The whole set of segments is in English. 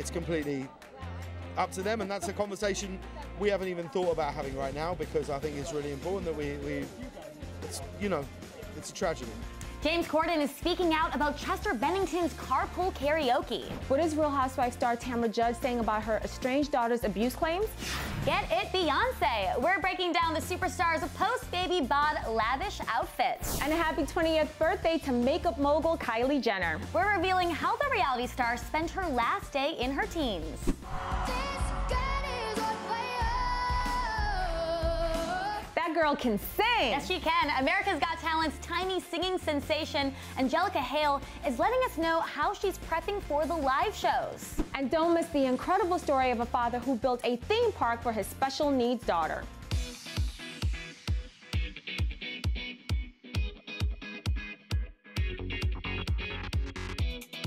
it's completely up to them, and that's a conversation we haven't even thought about having right now, because I think it's really important that it's, you know, it's a tragedy. James Corden is speaking out about Chester Bennington's Carpool Karaoke. What is Real Housewives star Tamra saying about her estranged daughter's abuse claims? Get it, Beyonce. We're breaking down the superstar's post-baby bod lavish outfits. And a happy 20th birthday to makeup mogul Kylie Jenner. We're revealing how the reality star spent her last day in her teens. That girl can sing! Yes, she can. America's Got Talent's tiny singing sensation, Angelica Hale, is letting us know how she's prepping for the live shows. And don't miss the incredible story of a father who built a theme park for his special needs daughter.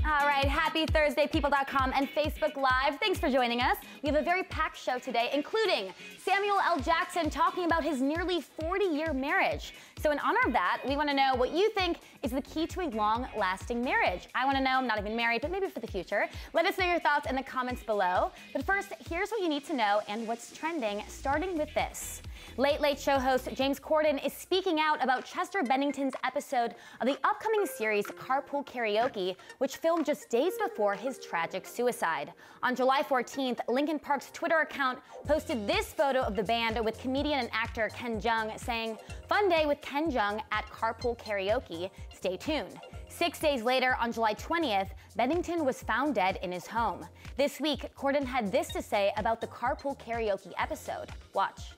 All right, happy Thursday, People.com and Facebook Live. Thanks for joining us. We have a very packed show today, including Samuel L. Jackson talking about his nearly 40-year marriage. So in honor of that, we want to know what you think is the key to a long-lasting marriage. I want to know, I'm not even married, but maybe for the future. Let us know your thoughts in the comments below. But first, here's what you need to know and what's trending, starting with this. Late Late Show host James Corden is speaking out about Chester Bennington's episode of the upcoming series Carpool Karaoke, which filmed just days before his tragic suicide. On July 14th, Linkin Park's Twitter account posted this photo of the band with comedian and actor Ken Jeong saying, "Fun day with Ken Jeong at Carpool Karaoke. Stay tuned." 6 days later, on July 20th, Bennington was found dead in his home. This week, Corden had this to say about the Carpool Karaoke episode. Watch.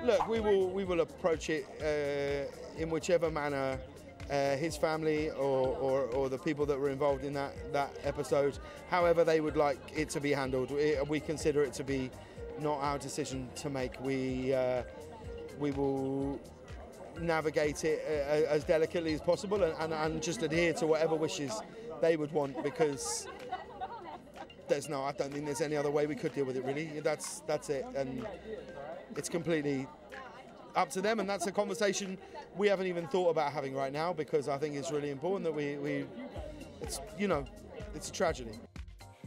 Look, we will approach it in whichever manner his family or the people that were involved in that episode, however they would like it to be handled. We consider it to be not our decision to make. We will navigate it as delicately as possible and just adhere to whatever wishes they would want, because I don't think there's any other way we could deal with it, really. That's it, and it's completely up to them, and that's a conversation we haven't even thought about having right now, because I think it's really important that it's, you know, it's a tragedy.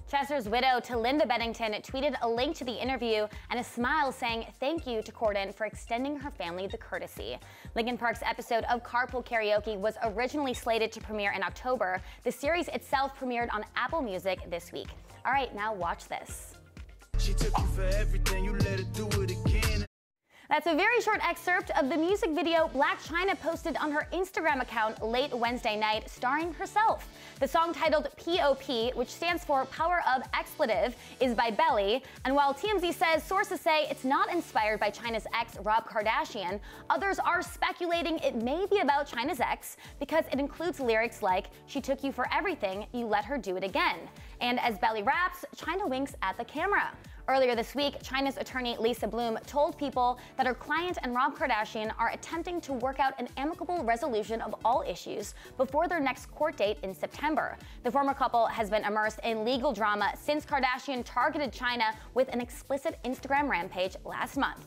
Chester's widow, Linda Bennington, tweeted a link to the interview and a smile saying thank you to Corden for extending her family the courtesy. Linkin Park's episode of Carpool Karaoke was originally slated to premiere in October. The series itself premiered on Apple Music this week. All right, now watch this. She took you for everything, you let her do it again. That's a very short excerpt of the music video Blac Chyna posted on her Instagram account late Wednesday night, starring herself. The song, titled POP, which stands for Power of Expletive, is by Belly, and while TMZ says sources say it's not inspired by Chyna's ex, Rob Kardashian, others are speculating it may be about Chyna's ex because it includes lyrics like, "She took you for everything, you let her do it again." And as Belly raps, Chyna winks at the camera. Earlier this week, Chyna's attorney Lisa Bloom told People that her client and Rob Kardashian are attempting to work out an amicable resolution of all issues before their next court date in September. The former couple has been immersed in legal drama since Kardashian targeted Chyna with an explicit Instagram rampage last month.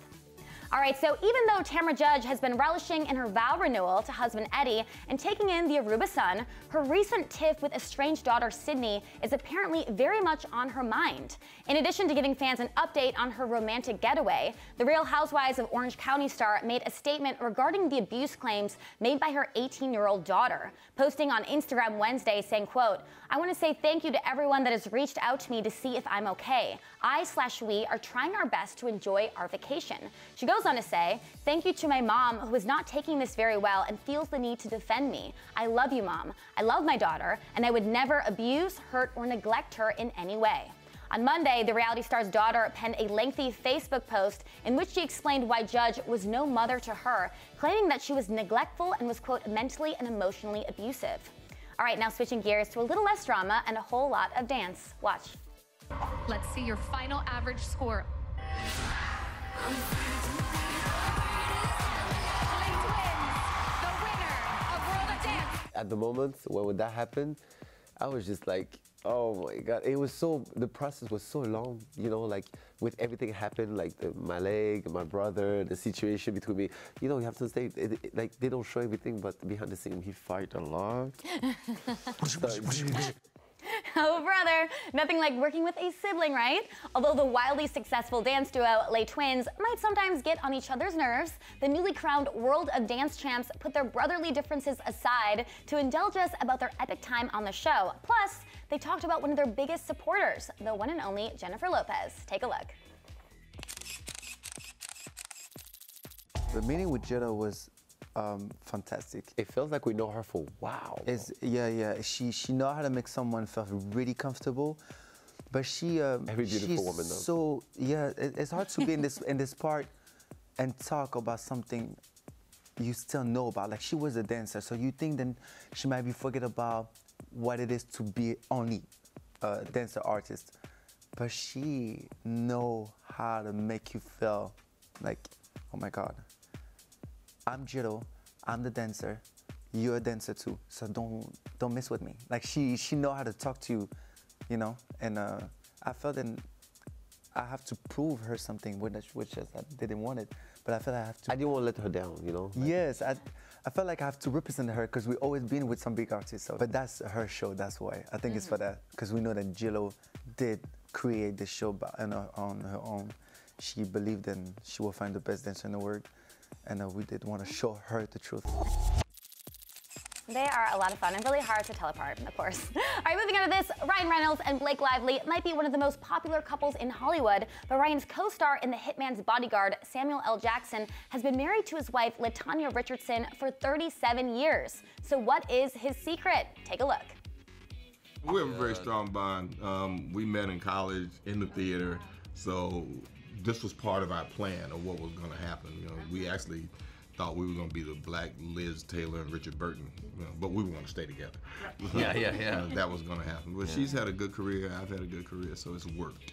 All right, so even though Tamra has been relishing in her vow renewal to husband Eddie and taking in the Aruba sun, her recent tiff with estranged daughter Sidney is apparently very much on her mind. In addition to giving fans an update on her romantic getaway, the Real Housewives of Orange County star made a statement regarding the abuse claims made by her 18-year-old daughter, posting on Instagram Wednesday saying, quote, "I want to say thank you to everyone that has reached out to me to see if I'm okay. We are trying our best to enjoy our vacation." She goes on to say, "Thank you to my mom, who is not taking this very well and feels the need to defend me. I love you, Mom. I love my daughter, and I would never abuse, hurt, or neglect her in any way." On Monday, the reality star's daughter penned a lengthy Facebook post in which she explained why Judge was no mother to her, claiming that she was neglectful and was, quote, mentally and emotionally abusive. All right, now switching gears to a little less drama and a whole lot of dance. Watch. Let's see your final average score. At the moment when that happened, I was just like, oh my God. The process was so long, you know, like with everything happened, like my leg, my brother, the situation between me, you know, you have to stay, like they don't show everything, but behind the scene, he fight a lot. Oh, brother. Nothing like working with a sibling, right? Although the wildly successful dance duo, Les Twins, might sometimes get on each other's nerves, the newly crowned World of Dance champs put their brotherly differences aside to indulge us about their epic time on the show. Plus, they talked about one of their biggest supporters, the one and only Jennifer Lopez. Take a look. The meeting with Jenna was fantastic. It feels like we know her for wow. Yeah. She know how to make someone feel really comfortable, but she every beautiful woman though. So yeah, it's hard to be in this part and talk about something you still know about. Like she was a dancer, so you think then she might be forget about what it is to be only a dancer artist, but she know how to make you feel like, oh my God. I'm Jiro, I'm the dancer, you're a dancer too, so don't mess with me. Like she know how to talk to you, you know, and I felt that I have to prove her something, which I didn't want it, but I felt I have to. I didn't want to let her down, you know? Like, yes, I felt like I have to represent her because we've always been with some big artists, so. But that's her show, that's why. I think it's for that, because we know that Jilo did create the show on her own. She believed in she will find the best dancer in the world. And we did want to show her the truth. They are a lot of fun and really hard to tell apart, of course. All right, moving on to this, Ryan Reynolds and Blake Lively might be one of the most popular couples in Hollywood, but Ryan's co-star in The Hitman's Bodyguard, Samuel L. Jackson, has been married to his wife, LaTanya Richardson, for 37 years. So what is his secret? Take a look. We have a very strong bond. We met in college, in the theater, so this was part of our plan of what was going to happen. You know, we actually thought we were going to be the Black Liz Taylor and Richard Burton, you know, but we were going to stay together. Yeah. That was going to happen. But she's had a good career, I've had a good career, so it's worked.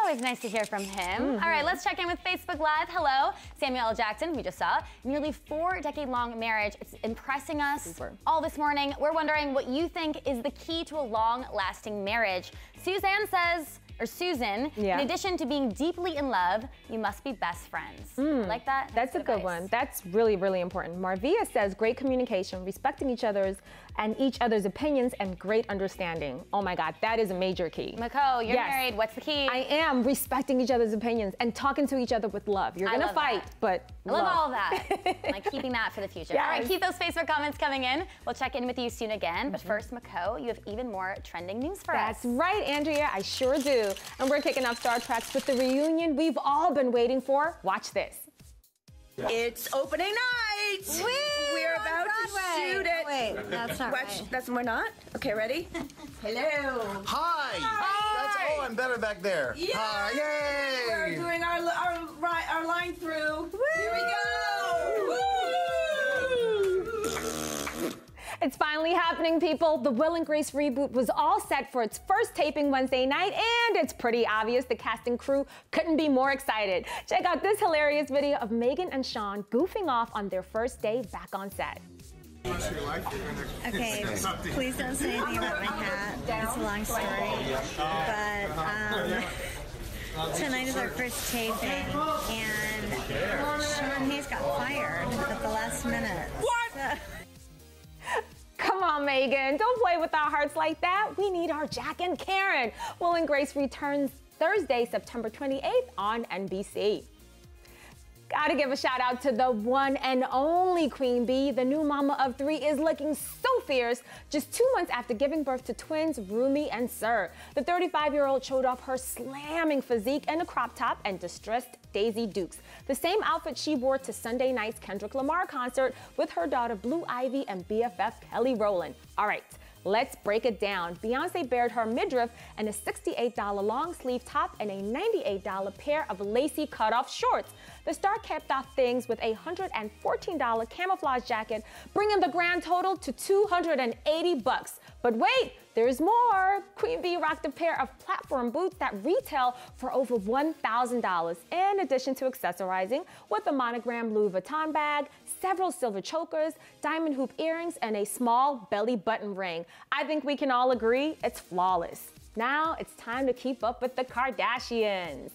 Always nice to hear from him. All right, let's check in with Facebook Live. Hello, Samuel L. Jackson, we just saw. Nearly 4-decade-long marriage. It's impressing us all this morning. We're wondering what you think is the key to a long-lasting marriage. Susan says, Susan, in addition to being deeply in love, you must be best friends. Like that? That's a good one. That's really, really important. Marvia says great communication, respecting each other's opinions, and great understanding. Oh my God, that is a major key. Mako, you're married. What's the key? I am respecting each other's opinions and talking to each other with love. You're gonna fight, but I love all of that. Like keeping that for the future. Yes. All right, keep those Facebook comments coming in. We'll check in with you soon again. But first, Mako, you have even more trending news for us. That's right, Andrea, I sure do. And we're kicking off Star Treks with the reunion we've all been waiting for. Watch this. It's opening night! We're about to shoot it. Wait, that's not right. We're not? Okay, ready? Hello. Hi! I'm better back there. Yeah. Hi, yay! We're doing our line through. Woo. Here we go! Woo. It's finally happening, people. The Will and Grace reboot was all set for its first taping Wednesday night, and it's pretty obvious the cast and crew couldn't be more excited. Check out this hilarious video of Megan and Sean goofing off on their first day back on set. Okay, please don't say anything about my cat. It's a long story. But tonight is our first taping, and Sean Hayes got fired at the last minute. What? Come on, Megan. Don't play with our hearts like that. We need our Jack and Karen. Will and Grace returns Thursday, September 28th on NBC. Gotta give a shout out to the one and only Queen Bee. The new mama of 3 is looking so fierce just 2 months after giving birth to twins, Rumi and Sir. The 35-year-old showed off her slamming physique in a crop top and distressed Daisy Dukes, the same outfit she wore to Sunday night's Kendrick Lamar concert with her daughter Blue Ivy and BFF Kelly Rowland. All right. Let's break it down. Beyonce bared her midriff in a $68 long sleeve top and a $98 pair of lacy cutoff shorts. The star capped off things with a $114 camouflage jacket, bringing the grand total to $280. But wait, there's more. Queen Bee rocked a pair of platform boots that retail for over $1,000, in addition to accessorizing with a monogram Louis Vuitton bag, several silver chokers, diamond hoop earrings, and a small belly button ring. I think we can all agree it's flawless. Now it's time to keep up with the Kardashians.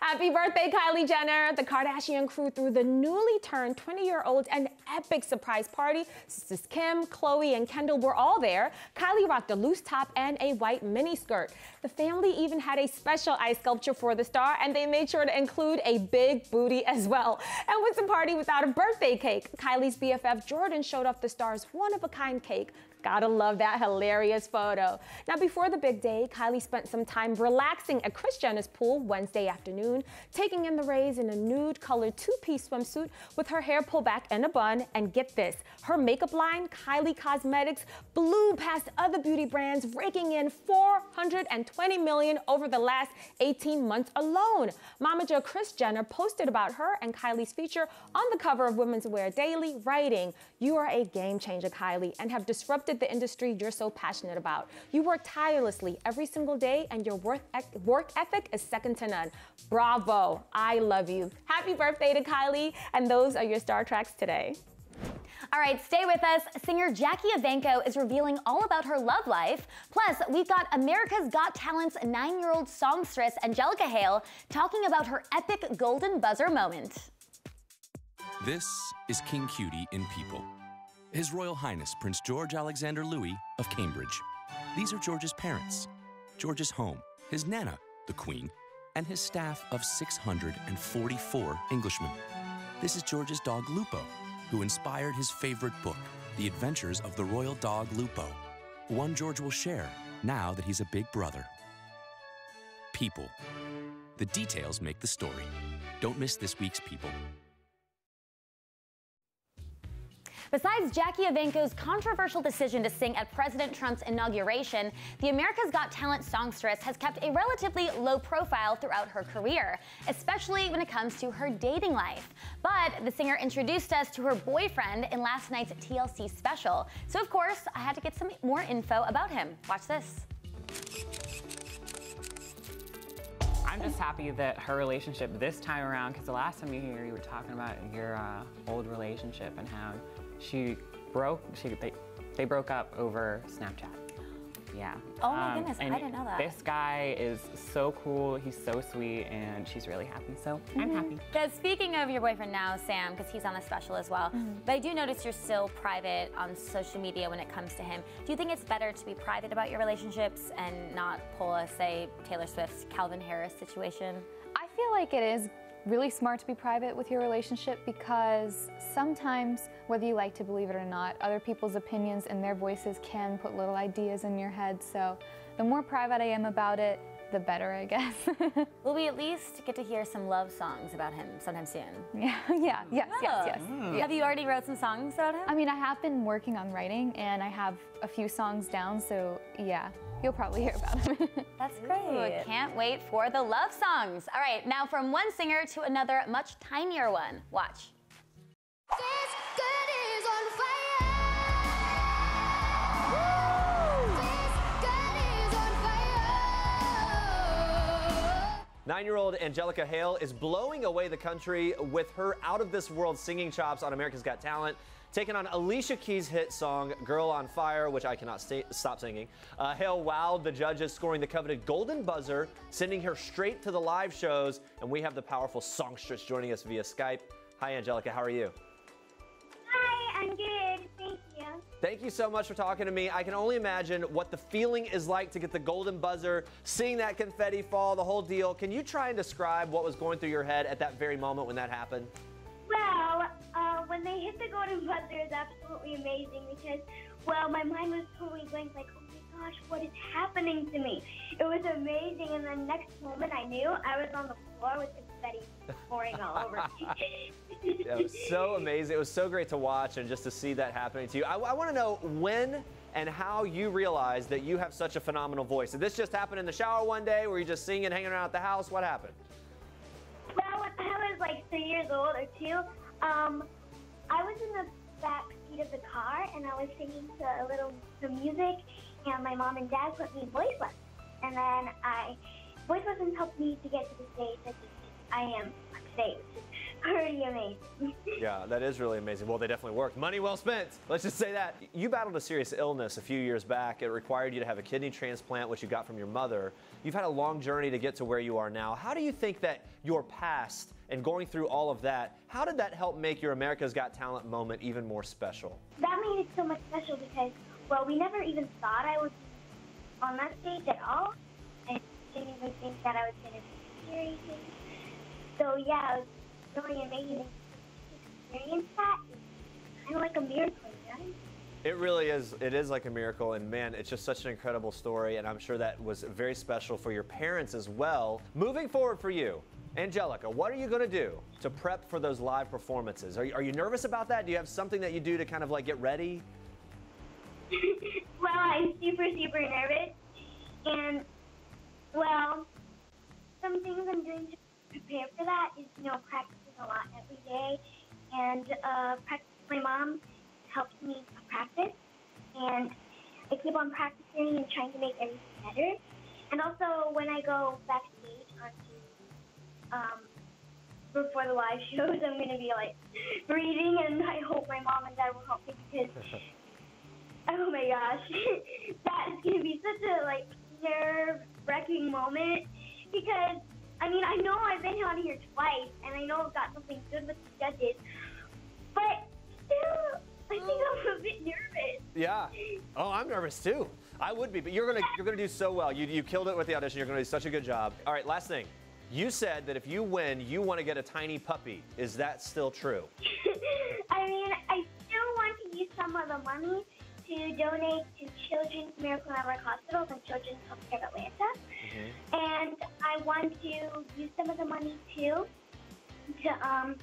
Happy birthday, Kylie Jenner. The Kardashian crew threw the newly turned 20-year-old an epic surprise party. Sisters Kim, Khloe, and Kendall were all there. Kylie rocked a loose top and a white miniskirt. The family even had a special ice sculpture for the star, and they made sure to include a big booty as well. And with the party without a birthday cake, Kylie's BFF Jordan showed off the star's one-of-a-kind cake. Gotta love that hilarious photo. Now, before the big day, Kylie spent some time relaxing at Kris Jenner's pool Wednesday afternoon, taking in the rays in a nude-colored two-piece swimsuit with her hair pulled back in a bun. And get this, her makeup line, Kylie Cosmetics, blew past other beauty brands, raking in $420 million over the last 18 months alone. Momager Kris Jenner posted about her and Kylie's feature on the cover of Women's Wear Daily, writing, "You are a game changer, Kylie, and have disrupted the industry you're so passionate about. You work tirelessly every single day, and your work ethic is second to none. Bravo. I love you." Happy birthday to Kylie, and those are your Star Tracks today. All right, stay with us. Singer Jackie Evancho is revealing all about her love life. Plus, we've got America's Got Talent's 9-year-old songstress Angelica Hale talking about her epic golden buzzer moment. This is King Cutie in People. His Royal Highness Prince George Alexander Louis of Cambridge. These are George's parents, George's home, his Nana, the Queen, and his staff of 644 Englishmen. This is George's dog Lupo, who inspired his favorite book, The Adventures of the Royal Dog Lupo, one George will share now that he's a big brother. People. The details make the story. Don't miss this week's People. Besides Jackie Evancho's controversial decision to sing at President Trump's inauguration, the America's Got Talent songstress has kept a relatively low profile throughout her career, especially when it comes to her dating life. But the singer introduced us to her boyfriend in last night's TLC special. So of course, I had to get some more info about him. Watch this. I'm just happy that her relationship this time around, because the last time you were here, you were talking about your old relationship and how they broke up over Snapchat. Yeah. Oh my goodness, I didn't know that. This guy is so cool, he's so sweet, and she's really happy, so I'm happy. But speaking of your boyfriend now, Sam, because he's on the special as well, but I do notice you're still private on social media when it comes to him. Do you think it's better to be private about your relationships and not pull a, say, Taylor Swift's Calvin Harris situation? I feel like it is really smart to be private with your relationship, because sometimes, whether you like to believe it or not, other people's opinions and their voices can put little ideas in your head. So the more private I am about it, the better, I guess. Will we at least get to hear some love songs about him sometime soon? Yes. Have you already wrote some songs about him? I mean, I have been working on writing, and I have a few songs down, so yeah. You'll probably hear about him. That's great. Can't wait for the love songs. All right, now from one singer to another much tinier one. Watch. This girl is on fire. Woo! This girl is on fire. 9-year-old Angelica Hale is blowing away the country with her out-of-this-world singing chops on America's Got Talent, taking on Alicia Keys' hit song, Girl on Fire, which I cannot stop singing. Hale wowed the judges, scoring the coveted golden buzzer, sending her straight to the live shows, and we have the powerful songstress joining us via Skype. Hi, Angelica, how are you? Hi, I'm good. Thank you. Thank you so much for talking to me. I can only imagine what the feeling is like to get the golden buzzer, seeing that confetti fall, the whole deal. Can you try and describe what was going through your head at that very moment when that happened? Well, when they hit the golden buzzer, it was absolutely amazing because, well, my mind was totally blank, like, oh my gosh, what is happening to me? It was amazing, and the next moment I knew, I was on the floor with confetti pouring all over me. It was so amazing. It was so great to watch and just to see that happening to you. I want to know when and how you realized that you have such a phenomenal voice. Did this just happen in the shower one day? Were you just singing, hanging around at the house? What happened? Well, when I was like 3 years old or 2, I was in the back seat of the car and I was singing to some music, and my mom and dad put me in voice lessons. And then voice lessons helped me to get to the stage that I am today, which is pretty amazing. Yeah, that is really amazing. Well, they definitely worked. Money well spent. Let's just say that. You battled a serious illness a few years back. It required you to have a kidney transplant, which you got from your mother. You've had a long journey to get to where you are now. How do you think that your past and going through all of that, how did that help make your America's Got Talent moment even more special? That made it so much special because, well, we never even thought I was on that stage at all. I didn't even think that I was going to be serious. So, yeah, it was really amazing to experience that. It's kind of like a miracle, you know? It really is. It is like a miracle, and man, it's just such an incredible story, and I'm sure that was very special for your parents as well. Moving forward for you, Angelica, what are you going to do to prep for those live performances? Are you nervous about that? Do you have something that you do to kind of like get ready? Well, I'm super, super nervous, and, well, some things I'm doing to prepare for that is, you know, practicing a lot every day, and practice. My mom helps me practice, and I keep on practicing and trying to make everything better. And also, when I go backstage before the live shows, I'm going to be like breathing, and I hope my mom and dad will help me because, oh my gosh, that is going to be such a like nerve-wracking moment because, I mean, I know I've been on here twice, and I know I've got something good with the judges, but still, I think I'm a bit nervous. Yeah. Oh, I'm nervous too. I would be, but you're gonna do so well. You killed it with the audition. You're gonna do such a good job. All right, last thing. You said that if you win, you want to get a tiny puppy. Is that still true? I mean, I still want to use some of the money to donate to Children's Miracle Network Hospitals and Children's Healthcare of Atlanta. And I want to use some of the money too to,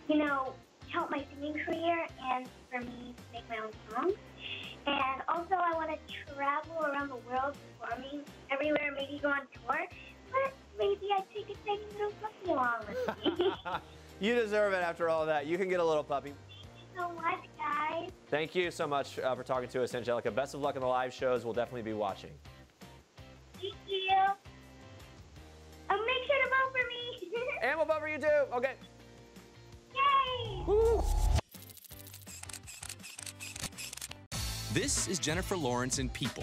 you know, help my singing career and for me to make my own songs. And also I want to travel around the world performing everywhere, maybe go on tour, but maybe I'd take a tiny little puppy along with me. You deserve it after all of that. You can get a little puppy. Thank you so much, guys. Thank you so much for talking to us, Angelica. Best of luck in the live shows. We'll definitely be watching. Thank you. Make sure to vote for me. And we'll vote for you too. Okay. Yay! Woo. This is Jennifer Lawrence in People.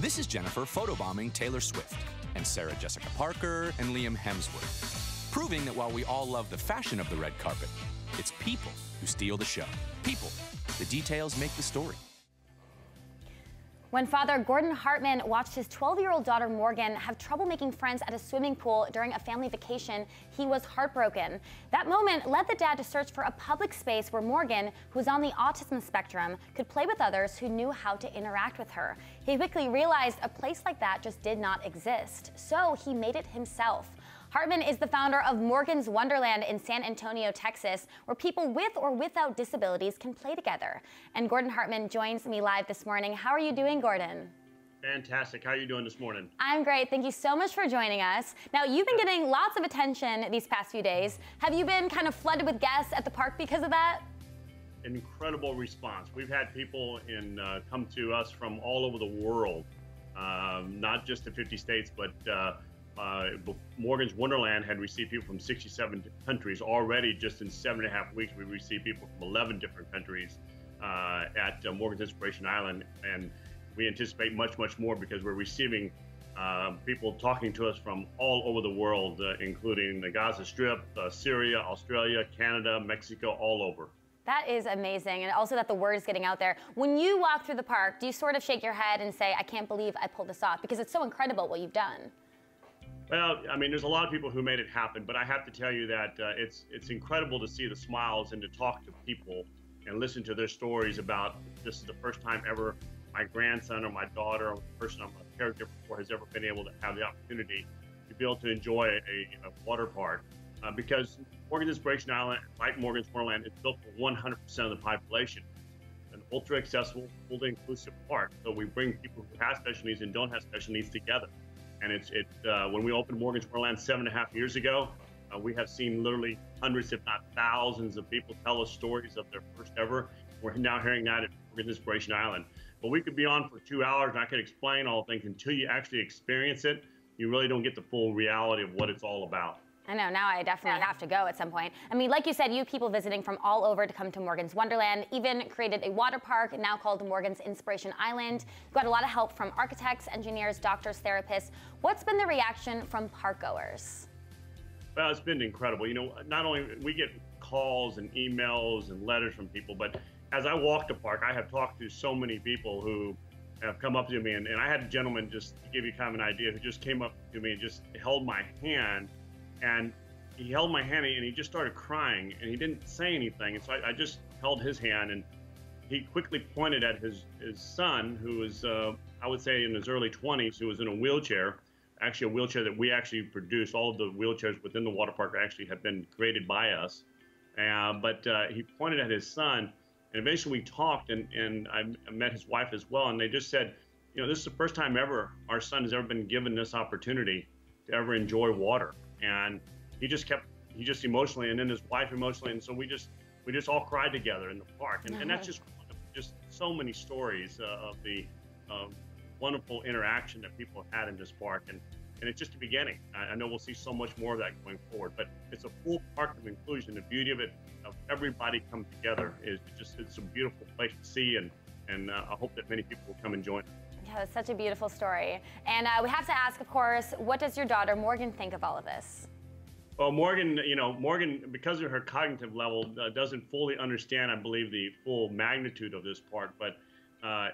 This is Jennifer photobombing Taylor Swift and Sarah Jessica Parker and Liam Hemsworth, proving that while we all love the fashion of the red carpet, it's people who steal the show. People. The details make the story. When father Gordon Hartman watched his 12-year-old daughter Morgan have trouble making friends at a swimming pool during a family vacation, he was heartbroken. That moment led the dad to search for a public space where Morgan, who's on the autism spectrum, could play with others who knew how to interact with her. He quickly realized a place like that just did not exist, so he made it himself. Hartman is the founder of Morgan's Wonderland in San Antonio, Texas, where people with or without disabilities can play together. And Gordon Hartman joins me live this morning. How are you doing, Gordon? Fantastic. How are you doing this morning? I'm great. Thank you so much for joining us. Now, you've been getting lots of attention these past few days. Have you been kind of flooded with guests at the park because of that? Incredible response. We've had people come to us from all over the world, not just the 50 states, but Morgan's Wonderland had received people from 67 countries already. Just in 7.5 weeks, we received people from 11 different countries at Morgan's Inspiration Island, and we anticipate much, much more because we're receiving people talking to us from all over the world, including the Gaza Strip, Syria, Australia, Canada, Mexico, all over. That is amazing, and also that the word is getting out there. When you walk through the park, do you sort of shake your head and say, I can't believe I pulled this off? Because it's so incredible what you've done. Well, I mean, there's a lot of people who made it happen, but I have to tell you that it's incredible to see the smiles and to talk to people and listen to their stories about this is the first time ever my grandson or my daughter or the person I'm a caregiver for has ever been able to have the opportunity to be able to enjoy a water park. Because Morgan's Inspiration Island, like Morgan's Wonderland, is built for 100% of the population. An ultra accessible, fully inclusive park. So we bring people who have special needs and don't have special needs together. And when we opened Morgan's Wonderland 7.5 years ago, we have seen literally hundreds, if not thousands, of people tell us stories of their first ever. We're now hearing that at Morgan's Inspiration Island. But we could be on for 2 hours, and I could explain all things until you actually experience it. You really don't get the full reality of what it's all about. I know, now I definitely have to go at some point. I mean, like you said, you have people visiting from all over to come to Morgan's Wonderland, even created a water park now called Morgan's Inspiration Island. You got a lot of help from architects, engineers, doctors, therapists. What's been the reaction from park goers? Well, it's been incredible. You know, not only we get calls and emails and letters from people, but as I walk the park, I have talked to so many people who have come up to me, and I had a gentleman, just to give you kind of an idea, who just came up to me and just held my hand, and he held my hand and he just started crying, and he didn't say anything, and so I just held his hand, and he quickly pointed at his son, who was, I would say, in his early 20s, who was in a wheelchair, actually a wheelchair that we actually produced. All of the wheelchairs within the water park actually have been created by us, but he pointed at his son. And eventually we talked, and I met his wife as well, and they just said, you know, this is the first time ever our son has ever been given this opportunity to ever enjoy water. And he just emotionally, and then his wife emotionally, and so we just all cried together in the park. And that's just so many stories of the wonderful interaction that people have had in this park. And it's just the beginning. I know we'll see so much more of that going forward, but it's a full park of inclusion. The beauty of it, of everybody come together, is it's a beautiful place to see, and I hope that many people will come and join. Yeah, it's such a beautiful story. And we have to ask, of course, what does your daughter Morgan think of all of this? Well, Morgan, because of her cognitive level, doesn't fully understand, I believe, the full magnitude of this park, but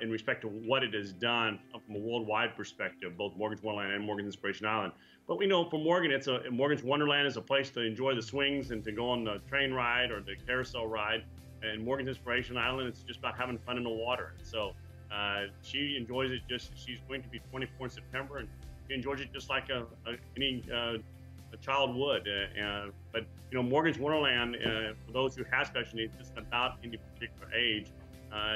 in respect to what it has done from a worldwide perspective, both Morgan's Wonderland and Morgan's Inspiration Island. But we know for Morgan, Morgan's Wonderland is a place to enjoy the swings and to go on the train ride or the carousel ride. And Morgan's Inspiration Island, it's just about having fun in the water. So she enjoys it she's going to be 24 in September, and she enjoys it just like any child would. But, Morgan's Wonderland, for those who have special needs, it's about any particular age.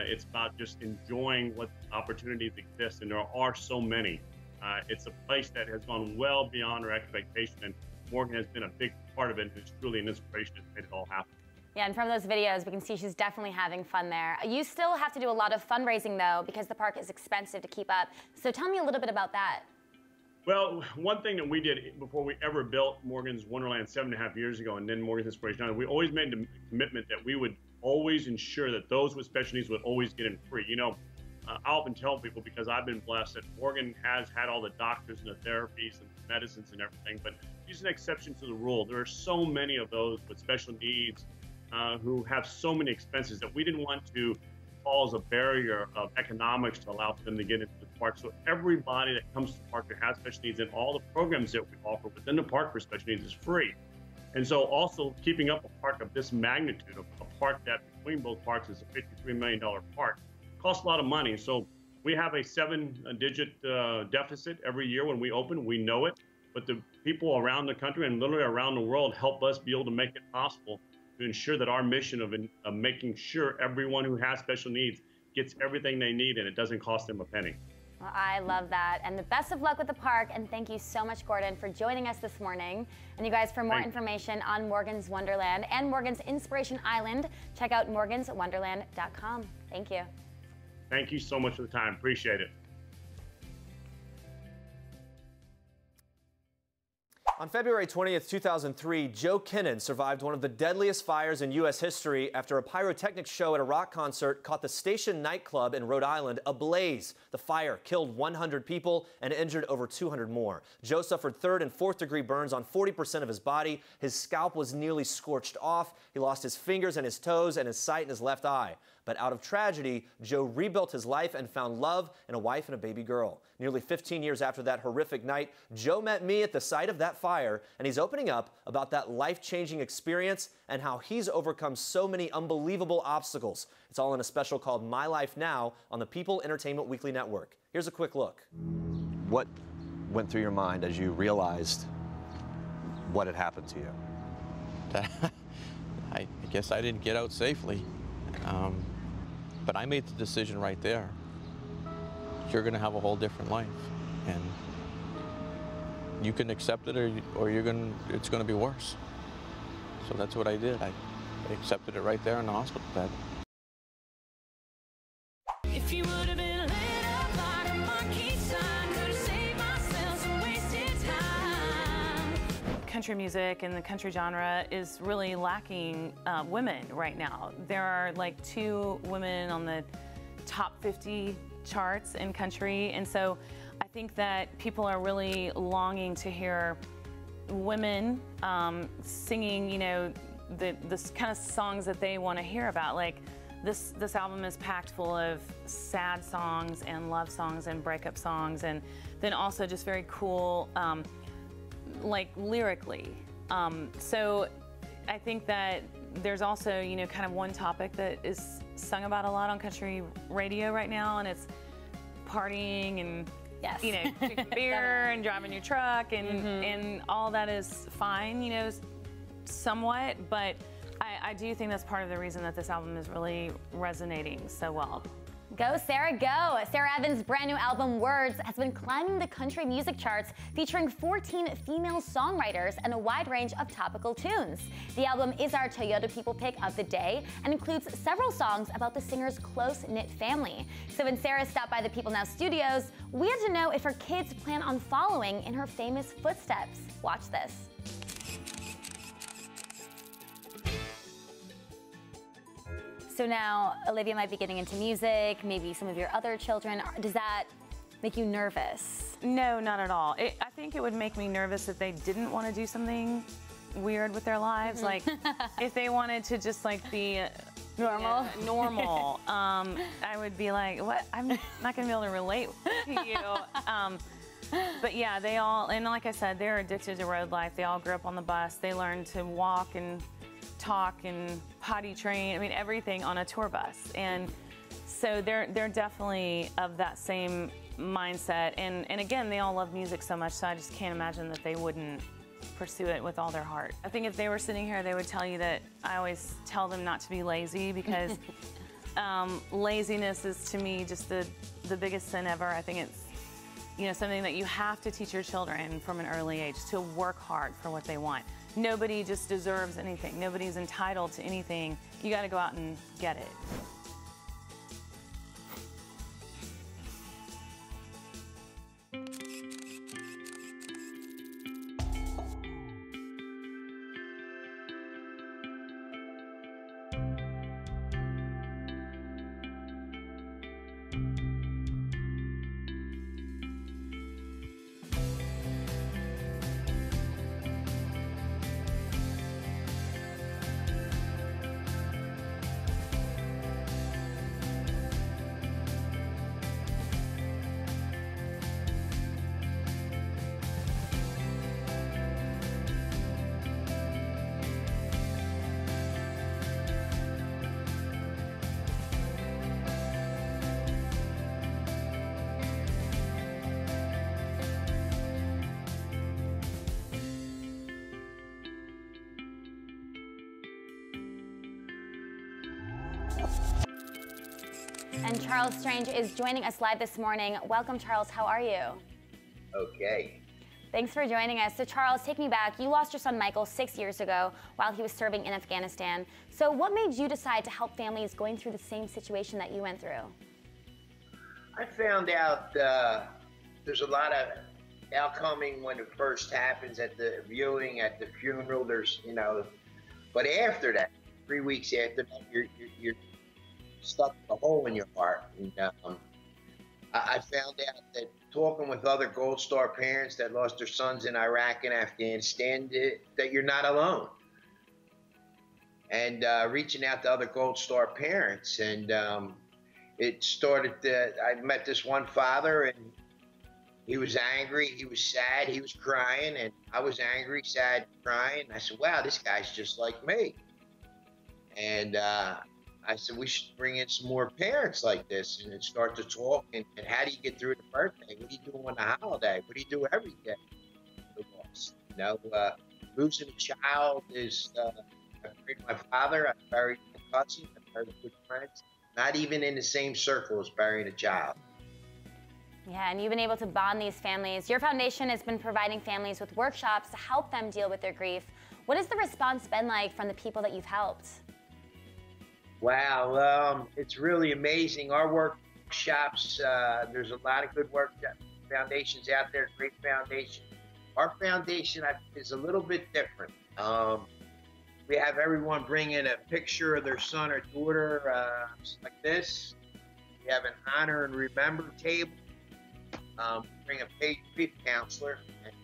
It's about just enjoying what opportunities exist, and there are so many. It's a place that has gone well beyond our expectation, and Morgan has been a big part of it, and it's truly an inspiration to make it all happen. Yeah, and from those videos, we can see she's definitely having fun there. You still have to do a lot of fundraising, though, because the park is expensive to keep up. So tell me a little bit about that. Well, one thing that we did before we ever built Morgan's Wonderland 7.5 years ago, and then Morgan's Inspiration Island, we always made the commitment that we would always ensure that those with special needs would always get in free. I often tell people, because I've been blessed, that Morgan has had all the doctors and the therapies and the medicines and everything, but she's an exception to the rule. There are so many of those with special needs who have so many expenses that we didn't want to cause a barrier of economics to allow for them to get into the park. So everybody that comes to the park that has special needs, and all the programs that we offer within the park for special needs, is free. And so also keeping up a park of this magnitude, a park that between both parks is a $53 million park, costs a lot of money. So we have a 7-digit deficit every year when we open. We know it, but the people around the country and literally around the world help us be able to make it possible to ensure that our mission of making sure everyone who has special needs gets everything they need and it doesn't cost them a penny. Well, I love that. And the best of luck with the park. And thank you so much, Corden, for joining us this morning. And you guys, for more information on Morgan's Wonderland and Morgan's Inspiration Island, check out morganswonderland.com. Thank you. Thank you so much for the time. Appreciate it. On February 20th, 2003, Joe Kinnan survived one of the deadliest fires in U.S. history after a pyrotechnics show at a rock concert caught the Station nightclub in Rhode Island ablaze. The fire killed 100 people and injured over 200 more. Joe suffered 3rd and 4th degree burns on 40% of his body. His scalp was nearly scorched off. He lost his fingers and his toes and his sight in his left eye. But out of tragedy, Joe rebuilt his life and found love in a wife and a baby girl. Nearly 15 years after that horrific night, Joe met me at the site of that fire, and he's opening up about that life-changing experience and how he's overcome so many unbelievable obstacles. It's all in a special called My Life Now on the People Entertainment Weekly Network. Here's a quick look. What went through your mind as you realized what had happened to you? I guess I didn't get out safely. But I made the decision right there. You're going to have a whole different life, and you can accept it, or it's going to be worse. So that's what I did. I accepted it right there in the hospital bed. If you would have been lit up like a monkey sign, could have saved myself some wasted time. country music and the country genre is really lacking women right now. There are like 2 women on the top 50 charts in country, and so I think that people are really longing to hear women singing, you know, the kind of songs that they want to hear about. Like this album is packed full of sad songs and love songs and breakup songs, and then also just very cool, like lyrically. So I think that there's also, you know, kind of one topic that is sung about a lot on country radio right now, and it's partying and, yes, you know, drinking beer and driving your truck, and and all that is fine, you know, somewhat, but I do think that's part of the reason that this album is really resonating so well. Go, Sarah, go! Sarah Evans' brand new album, Words, has been climbing the country music charts, featuring 14 female songwriters and a wide range of topical tunes. The album is our Toyota People pick of the day and includes several songs about the singer's close-knit family. So when Sarah stopped by the People Now studios, we had to know if her kids plan on following in her famous footsteps. Watch this. So now Olivia might be getting into music, maybe some of your other children. Does that make you nervous? No, not at all. I think it would make me nervous if they didn't want to do something weird with their lives. Like if they wanted to just like be normal, I would be like, what? I'm not gonna be able to relate to you. But yeah, they all, and like I said, they're addicted to road life. They all grew up on the bus. They learned to walk and talk and potty train, I mean everything on a tour bus, and so they're definitely of that same mindset, and again, they all love music so much, so I just can't imagine that they wouldn't pursue it with all their heart. I think if they were sitting here, they would tell you that I always tell them not to be lazy, because laziness is to me just the biggest sin ever. I think it's, you know, something that you have to teach your children from an early age, to work hard for what they want. Nobody just deserves anything. Nobody's entitled to anything. You got to go out and get it. And Charles Strange is joining us live this morning. Welcome, Charles. How are you? Okay. Thanks for joining us. So, Charles, take me back. You lost your son Michael 6 years ago while he was serving in Afghanistan. So what made you decide to help families going through the same situation that you went through? I found out there's a lot of outcoming when it first happens, at the viewing, at the funeral. There's, you know, but after that, 3 weeks after that, you're stuck with a hole in your heart. And I found out that talking with other Gold Star parents that lost their sons in Iraq and Afghanistan, that you're not alone. And reaching out to other Gold Star parents, and it started that I met this one father, and he was angry, he was sad, he was crying, and I was angry, sad, crying. I said, wow, this guy's just like me. And I said, we should bring in some more parents like this and start to talk. And how do you get through the birthday? What do you do on the holiday? What do you do every day? You know, losing a child is, I buried my father, I buried my cousin, I buried good friends. Not even in the same circle as burying a child. Yeah, and you've been able to bond these families. Your foundation has been providing families with workshops to help them deal with their grief. What has the response been like from the people that you've helped? Wow, it's really amazing. Our workshops, there's a lot of good work foundations out there, great foundation. Our foundation is a little bit different. We have everyone bring in a picture of their son or daughter, like this. We have an honor and remember table. Bring a paid grief counselor, and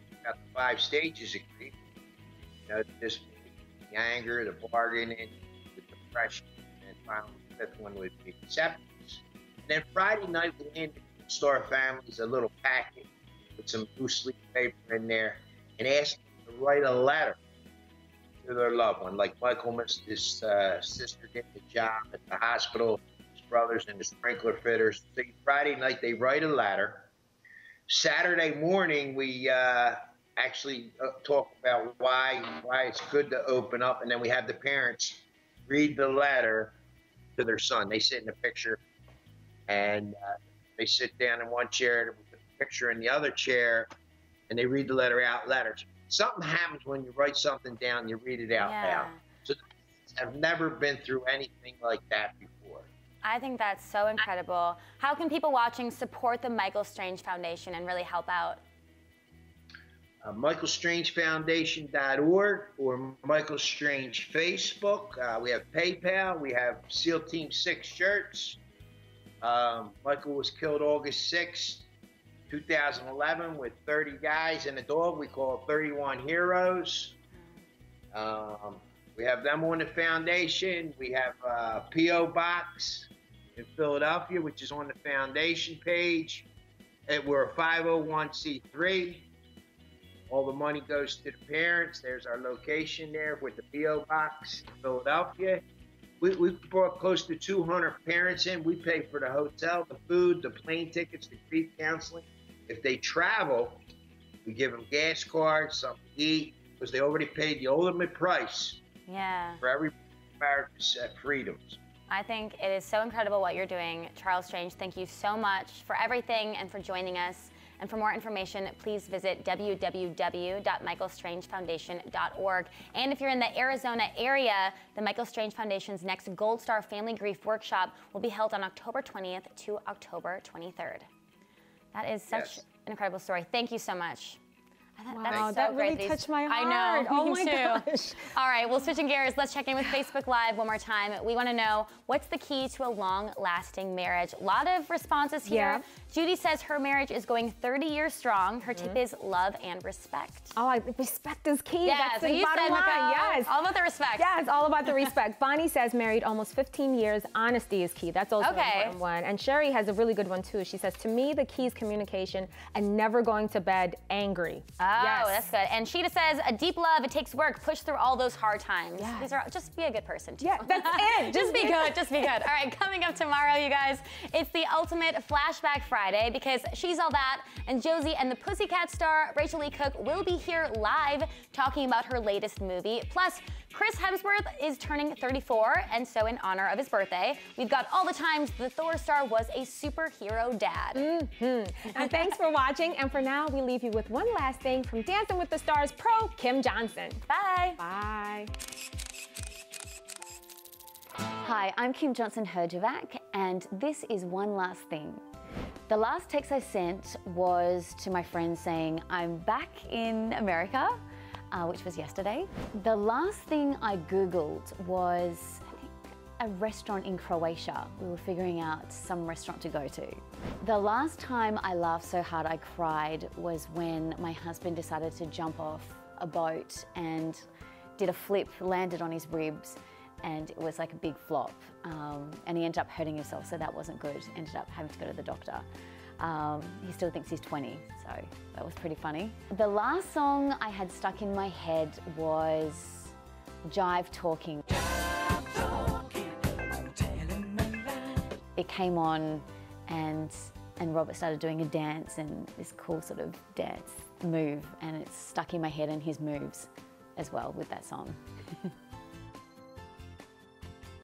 he's got the 5 stages of grief. You know, this the anger, the bargaining, the depression, and finally the 5th one would be acceptance. And then Friday night we hand the Star families a little packet with some loose leaf paper in there and ask them to write a letter to their loved one. Like Michael missed his sister getting the job at the hospital, his brothers and the sprinkler fitters. So Friday night they write a letter. Saturday morning we actually talk about why it's good to open up, and then we have the parents read the letter to their son. They sit in a picture, and they sit down in one chair with the picture in the other chair, and they read the letter out loud. Something happens when you write something down, you read it out loud. So I've never been through anything like that before. I think that's so incredible. How can people watching support the Michael Strange Foundation and really help out? MichaelStrangeFoundation.org or Michael Strange Facebook. We have PayPal. We have SEAL Team 6 shirts. Michael was killed August 6th, 2011 with 30 guys and a dog. We call it 31 Heroes. We have them on the foundation. We have a P.O. Box in Philadelphia, which is on the foundation page. We're a 501c3. All the money goes to the parents. There's our location there with the P.O. Box in Philadelphia. We brought close to 200 parents in. We pay for the hotel, the food, the plane tickets, the grief counseling. If they travel, we give them gas cards, something to eat, because they already paid the ultimate price. Yeah. For every American's freedoms. I think it is so incredible what you're doing. Charles Strange, thank you so much for everything and for joining us. And for more information, please visit www.michaelstrangefoundation.org. And if you're in the Arizona area, the Michael Strange Foundation's next Gold Star Family Grief Workshop will be held on October 20th to October 23rd. That is such an incredible story. Thank you so much. Wow, That's so that great really touched my heart. I know. Oh me my too. gosh. All right, well, switching gears, let's check in with Facebook Live one more time. We want to know, what's the key to a long-lasting marriage? A lot of responses here. Yeah. Judy says her marriage is going 30 years strong. Her tip is love and respect. Oh, respect is key. Yeah, that's so the you bottom said, line. Nicole, Yes. all about the respect. Yes, all about the respect. Bonnie says married almost 15 years. Honesty is key. That's also an important one. And Sherry has a really good one too. She says, to me, the key is communication and never going to bed angry. Oh, yes. that's good. And Sheeta says, a deep love, it takes work. Push through all those hard times. Yes. These are just be a good person too. Yeah, that's it. Just be good. Just be good. All right, coming up tomorrow, you guys, it's the ultimate Flashback Friday because She's All That and Josie and the Pussycat star Rachel Lee Cook will be here live talking about her latest movie. Plus, Chris Hemsworth is turning 34, and so in honor of his birthday, we've got all the times the Thor star was a superhero dad. And thanks for watching. And for now, we leave you with one last thing from Dancing with the Stars pro Kim Johnson. Bye. Bye. Hi, I'm Kim Johnson-Herjavec, and this is One Last Thing. The last text I sent was to my friend saying, I'm back in America, which was yesterday. The last thing I Googled was, I think, a restaurant in Croatia. We were figuring out some restaurant to go to. The last time I laughed so hard I cried was when my husband decided to jump off a boat and did a flip, landed on his ribs, and it was like a big flop. And he ended up hurting himself, so that wasn't good. Ended up having to go to the doctor. He still thinks he's 20, so that was pretty funny. The last song I had stuck in my head was Jive Talking. It came on and Robert started doing a dance, and this cool sort of dance move, and it's stuck in my head and his moves as well with that song.